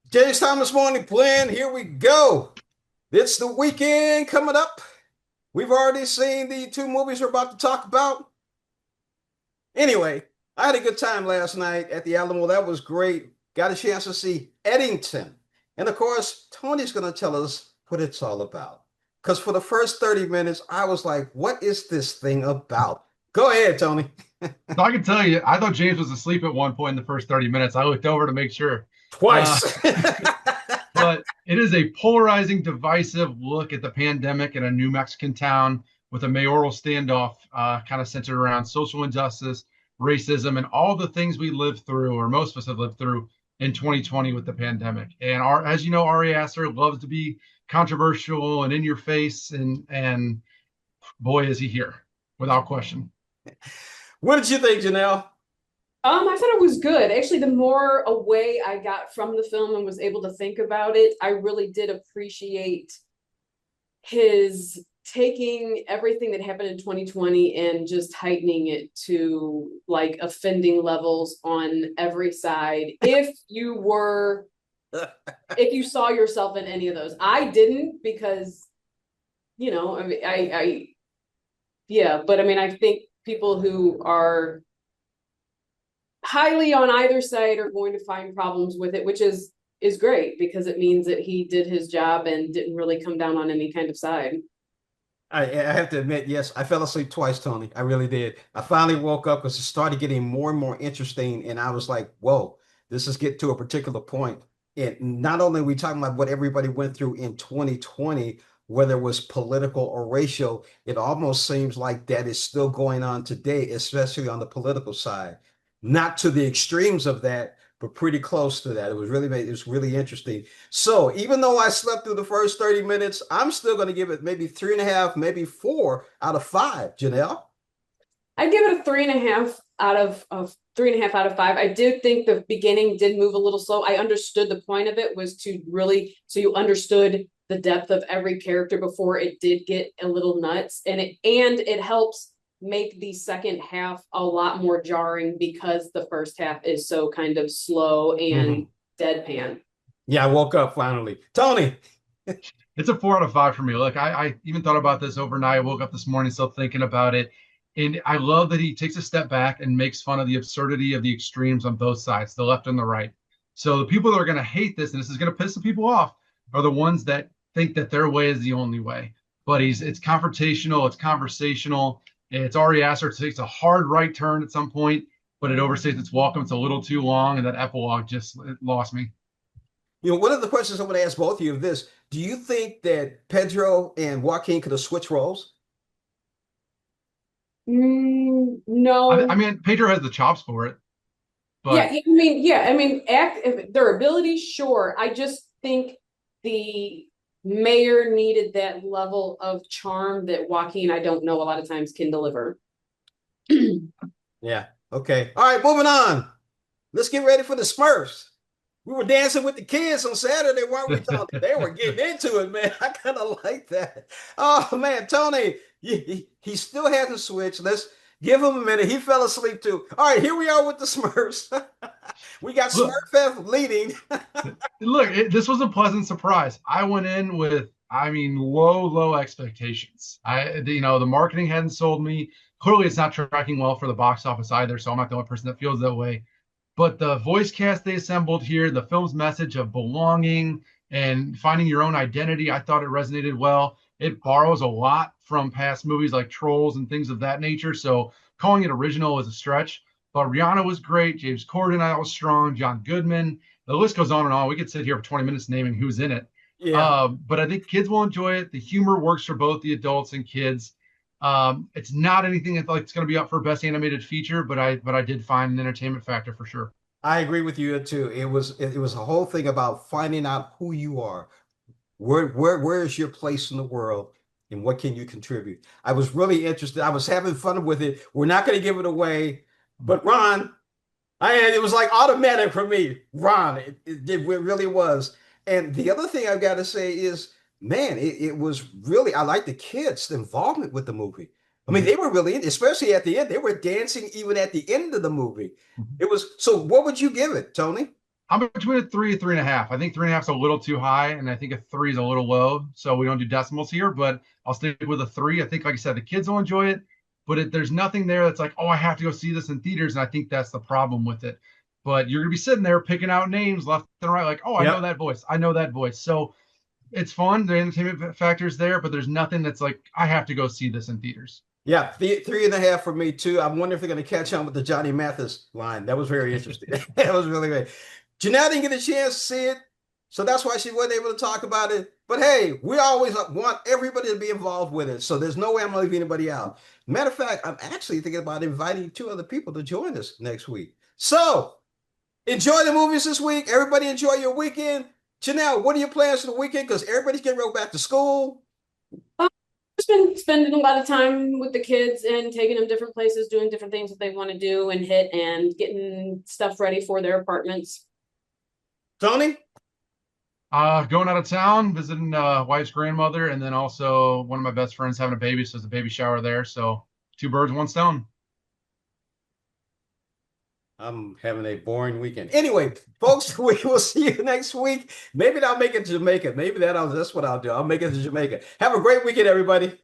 James Thomas Morning Plan. Here we go. It's the weekend coming up. We've already seen the two movies we're about to talk about. Anyway, I had a good time last night at the Alamo. That was great. Got a chance to see Eddington. And of course, Tony's going to tell us what it's all about. Because for the first 30 minutes, I was like, what is this thing about? Go ahead, Tony. So I can tell you, I thought James was asleep at one point in the first 30 minutes. I looked over to make sure. Uh, Twice. but it is a polarizing, divisive look at the pandemic in a New Mexican town with a mayoral standoff kind of centered around social injustice, racism, and all the things we lived through, or most of us have lived through in 2020 with the pandemic. And as you know, Ari Aster loves to be controversial and in your face, and boy, is he here, without question. What did you think, Janelle? I thought it was good. Actually, the more away I got from the film and was able to think about it, I really did appreciate his taking everything that happened in 2020 and just heightening it to like offending levels on every side. If you saw yourself in any of those, I didn't because I mean, yeah, but I mean, I think people who are highly on either side are going to find problems with it, which is great because it means that he did his job and didn't really come down on any kind of side. I have to admit, yes, I fell asleep twice, Tony. I really did. I finally woke up because it started getting more and more interesting, and I was like, "Whoa, this is getting to a particular point." And not only are we talking about what everybody went through in 2020, whether it was political or racial, it almost seems like that is still going on today, especially on the political side. Not to the extremes of that, but pretty close to that. It was really interesting. So even though I slept through the first 30 minutes, I'm still going to give it maybe three and a half, maybe four out of five. Janelle? I'd give it a three and a half of 3.5 out of 5. I did think the beginning did move a little slow. I understood the point of it was to really so you understood the depth of every character before it did get a little nuts, and it helps make the second half a lot more jarring because the first half is so kind of slow and Hmm. deadpan. Yeah, I woke up finally. Tony. It's a 4 out of 5 for me. Look, I even thought about this overnight. I woke up this morning still thinking about it. And I love that he takes a step back and makes fun of the absurdity of the extremes on both sides, the left and the right. So the people that are going to hate this, and this is going to piss the people off, are the ones that think that their way is the only way. But it's confrontational, it's conversational. It's Ari Aster takes a hard right turn at some point, but it overstays its welcome. It's a little too long, and that epilogue just it lost me. One of the questions I want to ask both of you of this, do you think that Pedro and Joaquin could have switched roles? No. I mean, Pedro has the chops for it, Yeah, but I mean, their abilities, sure. I just think the mayor needed that level of charm that Joaquin, I don't know, a lot of times can deliver. Yeah. Okay. All right, moving on. Let's get ready for the Smurfs. We were dancing with the kids on Saturday, weren't we, Tony? They were getting into it, man. I kind of like that. Oh man, Tony, he still hasn't switched. Let's give him a minute. He fell asleep too. All right, here we are with the Smurfs. We got look, Smurf leading. this was a pleasant surprise. I went in with, I mean, low expectations. The marketing hadn't sold me. Clearly, it's not tracking well for the box office either, so I'm not the only person that feels that way. But the voice cast they assembled here, the film's message of belonging and finding your own identity, I thought it resonated well. It borrows a lot from past movies like Trolls and things of that nature. So calling it original is a stretch. But Rihanna was great. James Corden, I thought was strong. John Goodman. The list goes on and on. We could sit here for 20 minutes naming who's in it. Yeah. But I think kids will enjoy it. The humor works for both the adults and kids. It's not anything that like it's going to be up for best animated feature, but I did find an entertainment factor for sure. I agree with you too. It was a whole thing about finding out who you are. Where is your place in the world and what can you contribute? I was really interested. I was having fun with it. We're not going to give it away, but Ron, it was like automatic for me. Ron, it really was. And the other thing I've got to say is, man, it was really, I like the kids' involvement with the movie. I mean, Mhm. they were really, especially at the end, they were dancing even at the end of the movie. Mhm. It was, so what would you give it, Tony? I'm between a 3 and 3.5. I think 3.5 is a little too high, and I think a 3 is a little low. So we don't do decimals here, but I'll stick with a 3. I think, like I said, the kids will enjoy it, but there's nothing there that's like, oh, I have to go see this in theaters, and I think that's the problem with it. But you're gonna be sitting there picking out names left and right, like, oh, I know Yep. that voice, I know that voice. So it's fun. The entertainment factor is there, but there's nothing that's like, I have to go see this in theaters. Yeah, 3.5 for me too. I wonder if they're going to catch on with the Johnny Mathis line. That was very interesting. That was really great. Janelle didn't get a chance to see it, so that's why she wasn't able to talk about it. But hey, we always want everybody to be involved with it, so there's no way I'm going to leave anybody out. Matter of fact, I'm actually thinking about inviting 2 other people to join us next week. So enjoy the movies this week. Everybody enjoy your weekend. Janelle, what are your plans for the weekend? Because everybody's getting ready back to school. Just been spending a lot of time with the kids and taking them different places, doing different things that they want to do and hit, and getting stuff ready for their apartments. Tony? Going out of town, visiting wife's grandmother, and then also one of my best friends having a baby, so there's a baby shower there. So 2 birds, 1 stone. I'm having a boring weekend. Anyway, folks, we will see you next week. Maybe I'll make it to Jamaica. Maybe that's what I'll do. I'll make it to Jamaica. Have a great weekend, everybody.